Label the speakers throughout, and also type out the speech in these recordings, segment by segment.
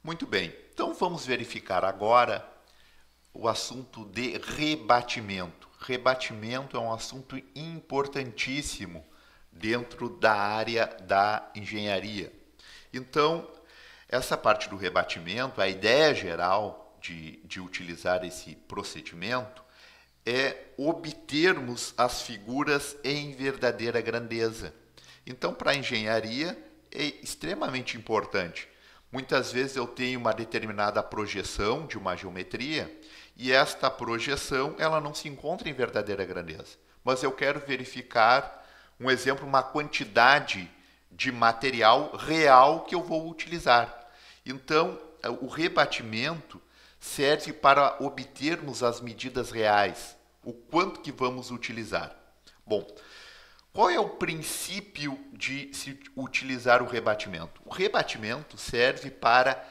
Speaker 1: Muito bem, então vamos verificar agora o assunto de rebatimento. Rebatimento é um assunto importantíssimo dentro da área da engenharia. Então, essa parte do rebatimento, a ideia geral de utilizar esse procedimento é obtermos as figuras em verdadeira grandeza. Então, para a engenharia, é extremamente importante. Muitas vezes eu tenho uma determinada projeção de uma geometria e esta projeção ela não se encontra em verdadeira grandeza. Mas eu quero verificar, um exemplo, uma quantidade de material real que eu vou utilizar. Então, o rebatimento serve para obtermos as medidas reais, o quanto que vamos utilizar. Bom, qual é o princípio de se utilizar o rebatimento? O rebatimento serve para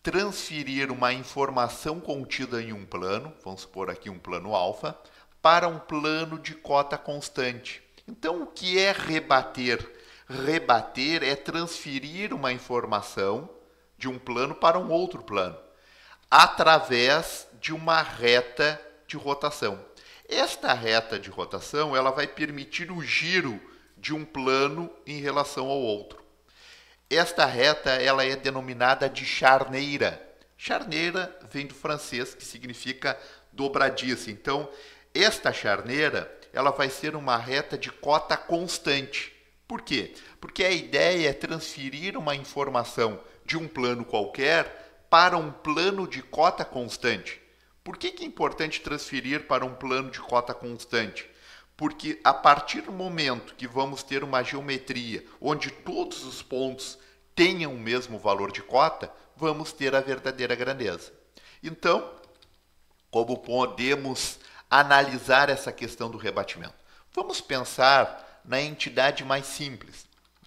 Speaker 1: transferir uma informação contida em um plano, vamos supor aqui um plano alfa, para um plano de cota constante. Então, o que é rebater? Rebater é transferir uma informação de um plano para um outro plano, através de uma reta de rotação. Esta reta de rotação ela vai permitir o giro de um plano em relação ao outro. Esta reta ela é denominada de charneira. Charneira vem do francês, que significa dobradiça. Então, esta charneira ela vai ser uma reta de cota constante. Por quê? Porque a ideia é transferir uma informação de um plano qualquer para um plano de cota constante. Por que é importante transferir para um plano de cota constante? Porque a partir do momento que vamos ter uma geometria onde todos os pontos tenham o mesmo valor de cota, vamos ter a verdadeira grandeza. Então, como podemos analisar essa questão do rebatimento? Vamos pensar na entidade mais simples.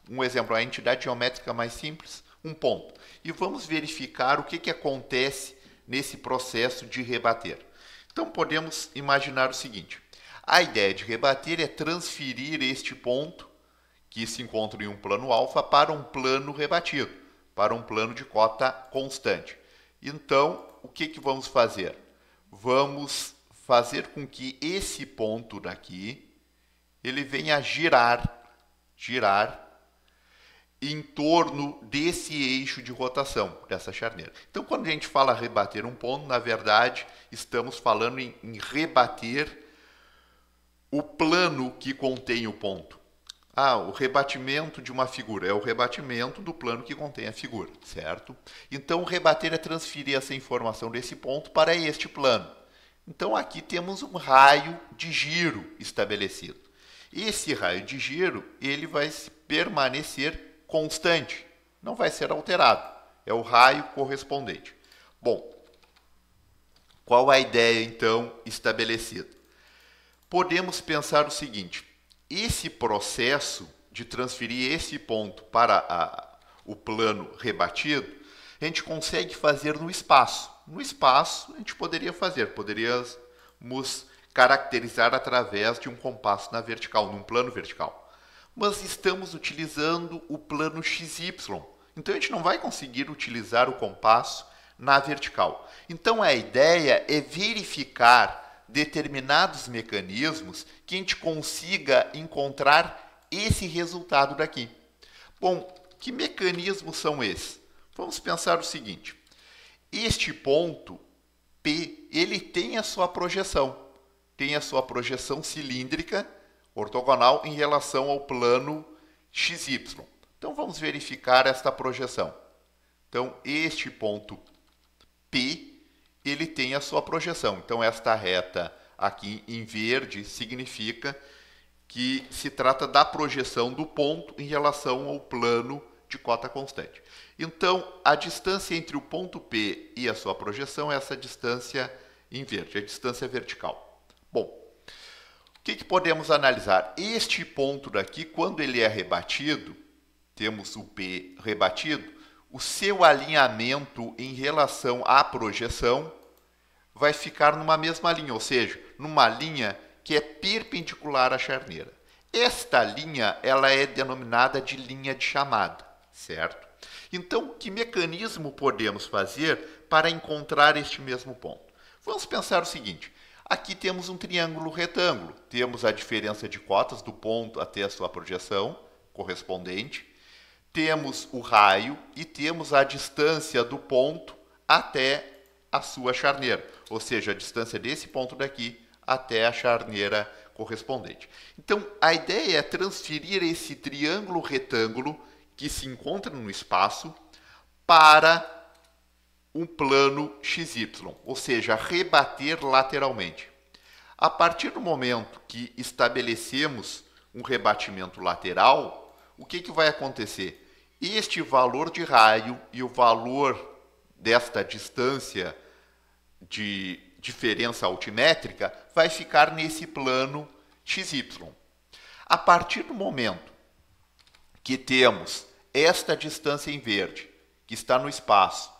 Speaker 1: Um exemplo, a entidade geométrica mais simples, um ponto. E vamos verificar o que acontece nesse processo de rebater. Então, podemos imaginar o seguinte. A ideia de rebater é transferir este ponto, que se encontra em um plano alfa, para um plano rebatido, para um plano de cota constante. Então, o que vamos fazer? Vamos fazer com que esse ponto daqui, ele venha girar em torno desse eixo de rotação, dessa charneira. Então, quando a gente fala rebater um ponto, na verdade, estamos falando em rebater o plano que contém o ponto. O rebatimento de uma figura é o rebatimento do plano que contém a figura, certo? Então, o rebater é transferir essa informação desse ponto para este plano. Então, aqui temos um raio de giro estabelecido. Esse raio de giro, ele vai permanecer constante, não vai ser alterado. É o raio correspondente. Bom, qual a ideia, então, estabelecida? Podemos pensar o seguinte. Esse processo de transferir esse ponto para o plano rebatido, a gente consegue fazer no espaço. No espaço, a gente poderíamos caracterizar através de um compasso na vertical, num plano vertical. Mas estamos utilizando o plano XY. Então, a gente não vai conseguir utilizar o compasso na vertical. Então, a ideia é verificar determinados mecanismos que a gente consiga encontrar esse resultado daqui. Bom, que mecanismos são esses? Vamos pensar o seguinte. Este ponto P, ele tem a sua projeção. Tem a sua projeção cilíndrica, ortogonal, em relação ao plano XY. Então, vamos verificar esta projeção. Então, este ponto P, ele tem a sua projeção. Então, esta reta aqui em verde significa que se trata da projeção do ponto em relação ao plano de cota constante. Então, a distância entre o ponto P e a sua projeção é essa distância em verde, a distância vertical. Bom, o que podemos analisar? Este ponto daqui, quando ele é rebatido, temos o P rebatido, o seu alinhamento em relação à projeção vai ficar numa mesma linha, ou seja, numa linha que é perpendicular à charneira. Esta linha ela é denominada de linha de chamada, certo? Então, que mecanismo podemos fazer para encontrar este mesmo ponto? Vamos pensar o seguinte: aqui temos um triângulo retângulo, temos a diferença de cotas do ponto até a sua projeção correspondente, temos o raio e temos a distância do ponto até a sua charneira, ou seja, a distância desse ponto daqui até a charneira correspondente. Então, a ideia é transferir esse triângulo retângulo que se encontra no espaço para um plano XY, ou seja, rebater lateralmente. A partir do momento que estabelecemos um rebatimento lateral, o que vai acontecer? Este valor de raio e o valor desta distância de diferença altimétrica vai ficar nesse plano XY. A partir do momento que temos esta distância em verde, que está no espaço,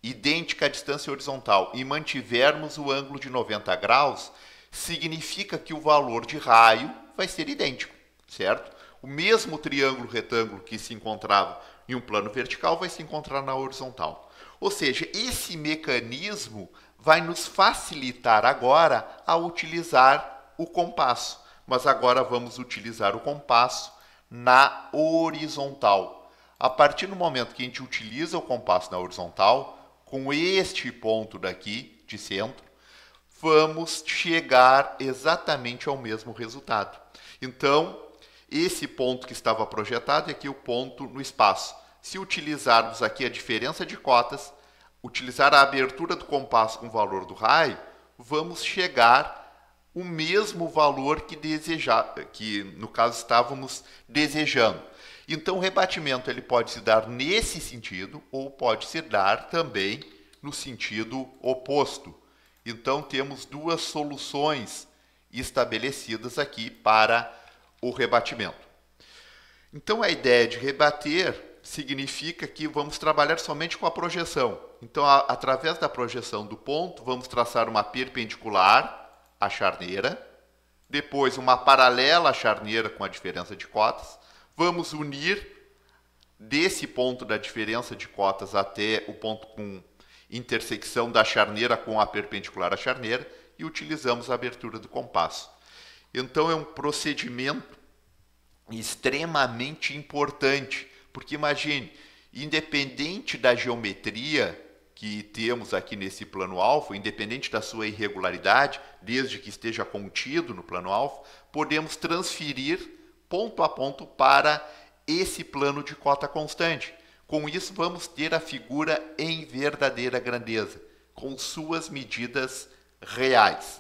Speaker 1: idêntica à distância horizontal, e mantivermos o ângulo de 90 graus, significa que o valor de raio vai ser idêntico, certo? O mesmo triângulo retângulo que se encontrava em um plano vertical vai se encontrar na horizontal. Ou seja, esse mecanismo vai nos facilitar agora a utilizar o compasso. Mas agora vamos utilizar o compasso na horizontal. A partir do momento que a gente utiliza o compasso na horizontal, com este ponto daqui de centro, vamos chegar exatamente ao mesmo resultado. Então, esse ponto que estava projetado é aqui o ponto no espaço. Se utilizarmos aqui a diferença de cotas, utilizar a abertura do compasso com o valor do raio, vamos chegar o mesmo valor que no caso estávamos desejando. Então o rebatimento ele pode se dar nesse sentido ou pode se dar também no sentido oposto. Então temos duas soluções estabelecidas aqui para o rebatimento. Então a ideia de rebater significa que vamos trabalhar somente com a projeção. Então, através da projeção do ponto, vamos traçar uma perpendicular à charneira, depois uma paralela à charneira com a diferença de cotas, vamos unir desse ponto da diferença de cotas até o ponto com intersecção da charneira com a perpendicular à charneira e utilizamos a abertura do compasso. Então, é um procedimento extremamente importante, porque imagine, independente da geometria que temos aqui nesse plano alfa, independente da sua irregularidade, desde que esteja contido no plano alfa, podemos transferir ponto a ponto para esse plano de cota constante. Com isso, vamos ter a figura em verdadeira grandeza, com suas medidas reais.